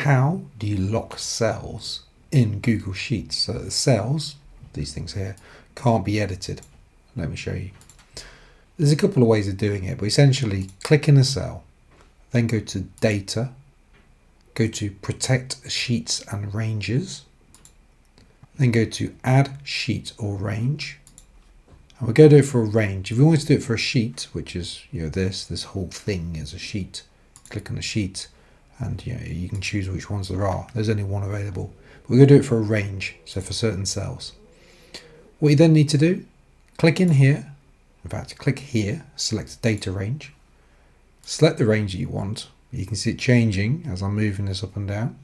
how do you lock cells in Google Sheets so that the cells, these things here, can't be edited? Let me show you. There's a couple of ways of doing it, but essentially click in a cell, then go to Data, go to Protect Sheets and Ranges, then go to Add Sheet or Range, and we're going to do it for a range. If you want to do it for a sheet, which is this whole thing is a sheet, click on the sheet, and you can choose which ones there are. There's only one available. But we're going to do it for a range, so for certain cells. What you then need to do, click in here. In fact, click here, select Data Range, select the range that you want. You can see it changing as I'm moving this up and down.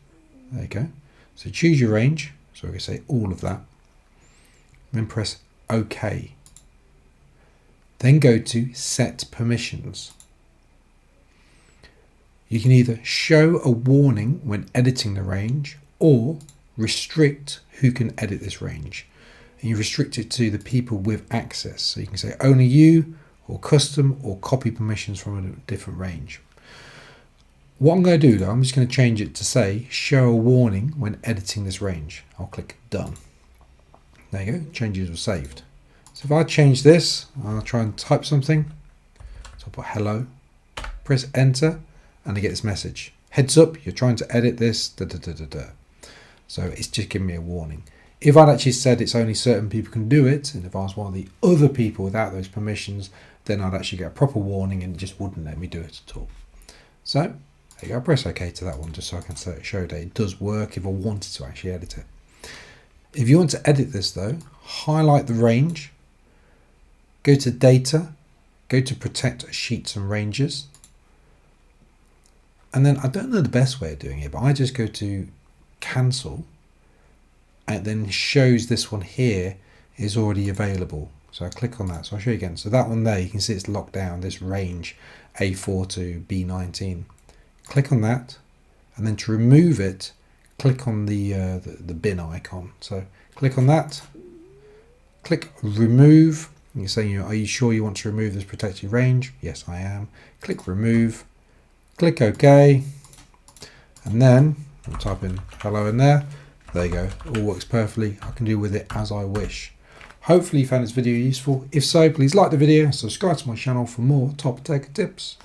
There you go. So choose your range. So we're going to say all of that. Then press OK. Then go to Set Permissions. You can either show a warning when editing the range or restrict who can edit this range. And you restrict it to the people with access. So you can say only you, or custom, or copy permissions from a different range. What I'm going to do though, I'm just going to change it to say show a warning when editing this range. I'll click done. There you go, changes were saved. So if I change this, I'll try and type something. So I'll put hello, press enter, and I get this message. Heads up, you're trying to edit this, da da da da da. So it's just giving me a warning. If I'd actually said it's only certain people can do it, and if I was one of the other people without those permissions, then I'd actually get a proper warning and it just wouldn't let me do it at all. So there you go, press OK to that one just so I can show that it does work if I wanted to actually edit it. If you want to edit this though, highlight the range, go to Data, go to Protect Sheets and Ranges, and then I don't know the best way of doing it, but I just go to Cancel, and it then shows this one here is already available. So I click on that. So I'll show you again. So that one there, you can see it's locked down, this range A4 to B19. Click on that, and then to remove it, click on the bin icon. So click on that, click Remove. You're saying, are you sure you want to remove this protected range? Yes, I am. Click Remove, click OK, and then I'll type in hello in there. There you go, it all works perfectly. I can do with it as I wish. Hopefully you found this video useful. If so, please like the video and subscribe to my channel for more top tech tips.